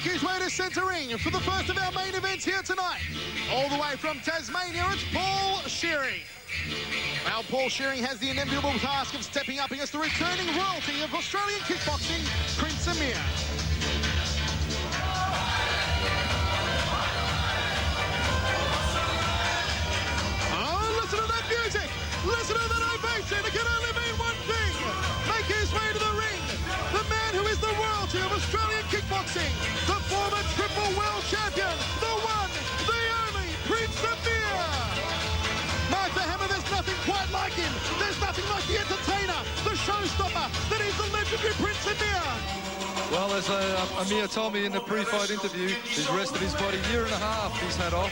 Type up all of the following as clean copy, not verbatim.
his way to centering for the first of our main events here tonight. All the way from Tasmania, it's Paul Shearing. Well, Paul Shearing has the inevitable task of stepping up against the returning royalty of Australian kickboxing, Prince Amir. Oh, listen to that music! Listen to that ovation! It can only mean one thing! Make his way to the ring! The man who is the royalty of Australian kickboxing, the former triple world champion, the one, the only, Prince Amir! Mark the Hammer, there's nothing quite like him. There's nothing like the entertainer, the showstopper, that is the legendary Prince Amir. Well, as Amir told me in the pre-fight interview, he's rested his body a year and a half he's had off,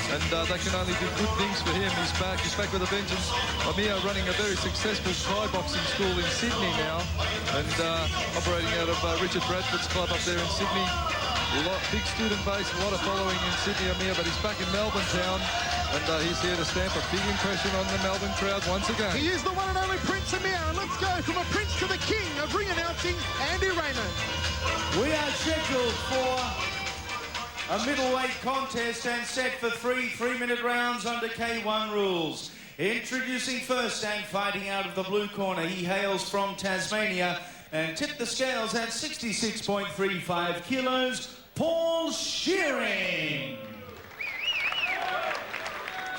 and that can only do good things for him. He's back with a vengeance. Amir running a very successful Thai boxing school in Sydney now, and operating out of Richard Bradford's club up there in Sydney. Big student base, a lot of following in Sydney, Amir, but he's back in Melbourne town, and he's here to stamp a big impression on the Melbourne crowd once again. He is the one and only Prince Amir, and let's go from a prince to the king of ring announcing, Andy Raymond. We are scheduled for a middleweight contest and set for three 3-minute rounds under K1 rules. Introducing first and fighting out of the blue corner, he hails from Tasmania and tipped the scales at 66.35 kilos, Paul Shearing.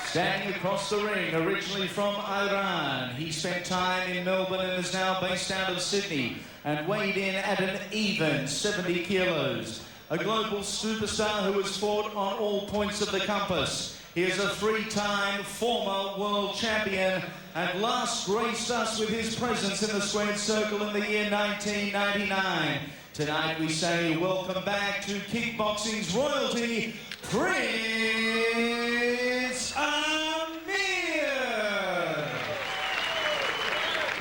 Standing across the ring, originally from Iran, he spent time in Melbourne and is now based out of Sydney and weighed in at an even 70 kilos. A global superstar who has fought on all points of the compass. He is a 3-time former world champion and last graced us with his presence in the squared circle in the year 1999. Tonight we say welcome back to kickboxing's royalty, Prince Amir.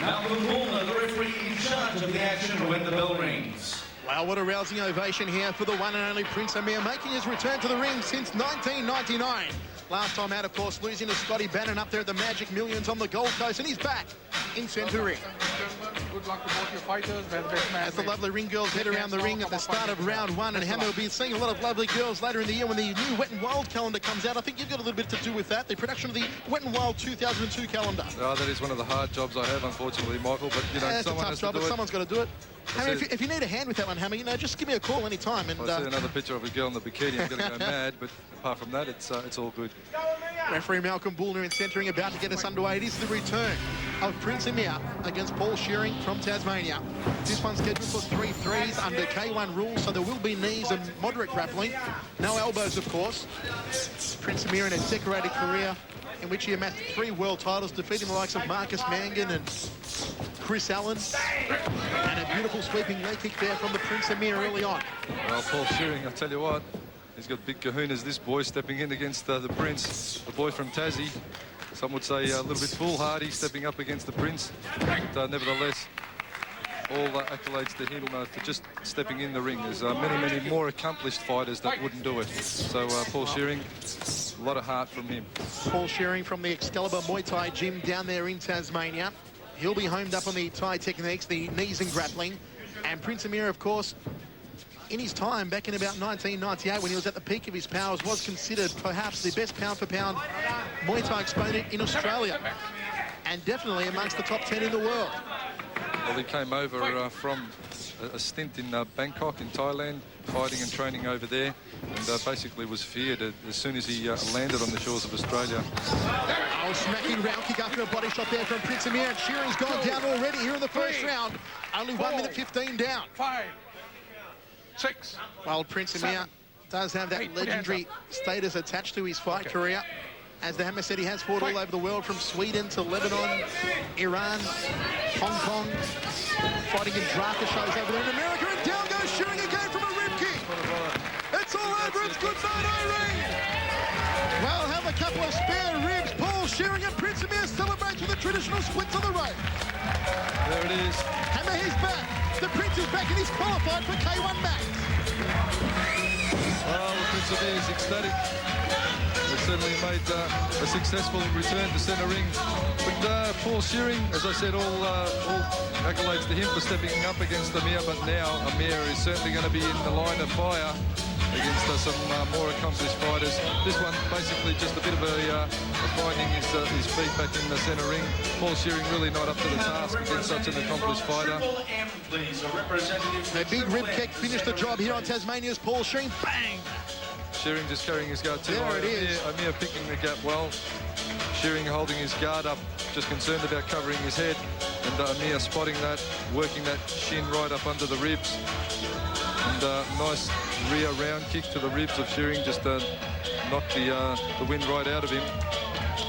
Malcolm Bullner, the referee in charge of the action when the bell rings. Well, what a rousing ovation here for the one and only Prince Amir, making his return to the ring since 1999. Last time out, of course, losing to Scotty Bannon up there at the Magic Millions on the Gold Coast, and he's back in centre ring. Good luck to both your fighters. May the best man As the lovely ring girls head around the ring at the start of round one, and Hammer will be seeing a lot of lovely girls later in the year when the new Wet and Wild calendar comes out. I think you've got a little bit to do with that, the production of the Wet and Wild 2002 calendar. Oh, that is one of the hard jobs I have, unfortunately, Michael, but, you know, it's someone a has tough job, to do but it. someone's got to do it. Hammer, if you need a hand with that one, Hammer, you know, just give me a call any time. And I see another picture of a girl in the bikini, I'm going to go mad, but apart from that, it's all good. Referee Malcolm Bullner in centering, about to get us underway. It is the return of Prince Amir against Paul Shearing from Tasmania. This one's scheduled for 3 threes under K1 rules, so there will be knees and moderate grappling. No elbows, of course. Prince Amir in a decorated career in which he amassed 3 world titles, defeating the likes of Marcus Mangan and Chris Allen. And a beautiful sweeping leg kick there from the Prince Amir early on. Well, Paul Shearing, I tell you what, he's got big kahunas, this boy, stepping in against the Prince, the boy from Tassie. Some would say a little bit foolhardy, stepping up against the Prince. But nevertheless, all accolades to him for just stepping in the ring. There's many more accomplished fighters that wouldn't do it. So Paul Shearing, a lot of heart from him. Paul Shearing from the Excalibur Muay Thai gym down there in Tasmania. He'll be homed up on the Thai techniques, the knees and grappling. And Prince Amir, of course, in his time back in about 1998 when he was at the peak of his powers, was considered perhaps the best pound-for-pound Muay Thai exponent in Australia. And definitely amongst the top 10 in the world. Well, he came over from a stint in Bangkok in Thailand, fighting and training over there, and basically was feared as soon as he landed on the shores of Australia. Oh, smacking round kick after a body shot there from Prince Amir, and Shearing's gone down already here in the first round. Only 1 minute 15 down. 5, 6. Well, Prince Amir does have that legendary status attached to his fight career. As the Hammer said, he has fought all over the world, from Sweden to Lebanon, Iran, Hong Kong, fighting in Draka shows over there in America, and down goes Shearing again from a rib kick. It's all over, it's good night, Irene. Well, have a couple of spare ribs. Paul Shearing and Prince Amir celebrate with the traditional splits on the rope. There it is. Hammer, he's back. The Prince is back and he's qualified for K1 Max. Well, the Prince Amir is ecstatic. As certainly made a successful return to centre ring. But Paul Shearing, as I said, all accolades to him for stepping up against Amir, but now Amir is certainly going to be in the line of fire against some more accomplished fighters. This one basically just a bit of a finding his feet back in the centre ring. Paul Shearing really not up to the task against such an accomplished fighter. A big rib kick finished the job here on Tasmania's Paul Shearing. Bang! Shearing just carrying his guard too There high. it is. Amir picking the gap well. Shearing holding his guard up, just concerned about covering his head. And Amir spotting that, working that shin right up under the ribs. And nice rear round kick to the ribs of Shearing, just knocked the wind right out of him.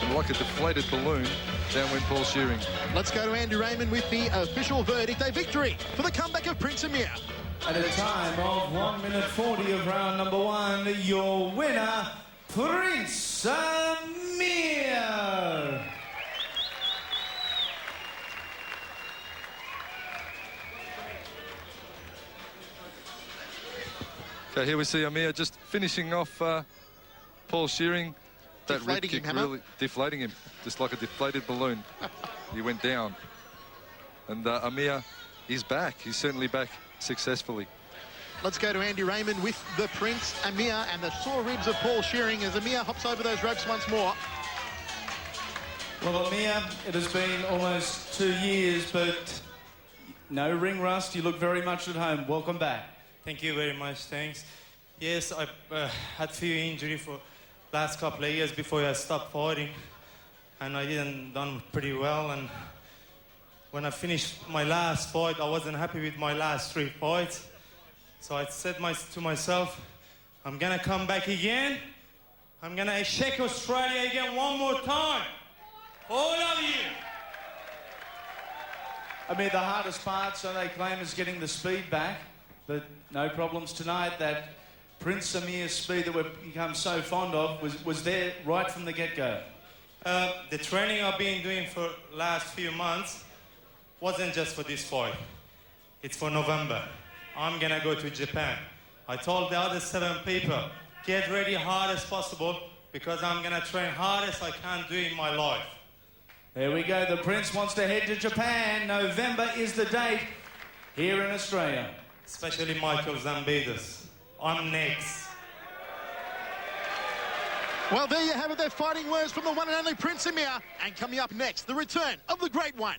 And like a deflated balloon, down went Paul Shearing. Let's go to Andy Raymond with the official verdict. A victory for the comeback of Prince Amir. At a time of 1 minute 40 of round number 1, your winner, Prince Amir. Okay, here we see Amir just finishing off Paul Shearing. That rib Deflating him, kick Hammer. really deflating him, just like a deflated balloon. He went down. And Amir is back. He's certainly back successfully. Let's go to Andy Raymond with the Prince Amir and the sore ribs of Paul Shearing as Amir hops over those ropes once more. Well, Amir, it has been almost 2 years, but no ring rust. You look very much at home. Welcome back. Thank you very much, thanks. Yes, I had few injury for last couple of years before I stopped fighting, and I didn't done pretty well. And when I finished my last fight, I wasn't happy with my last 3 fights. So I said to myself, I'm gonna come back again. I'm gonna shake Australia again one more time. All of you. I mean, the hardest part, so they claim, is getting the speed back, but no problems tonight. That Prince Amir's speed that we've become so fond of was there right from the get-go. The training I've been doing for last few months wasn't just for this fight. It's for November. I'm gonna go to Japan. I told the other 7 people, get ready hard as possible because I'm gonna train hard as I can do in my life. There we go. The Prince wants to head to Japan. November is the date here in Australia. Especially Michael Zambidas. I'm next. Well, there you have it. They're fighting words from the one and only Prince Amir. And coming up next, the return of the Great One.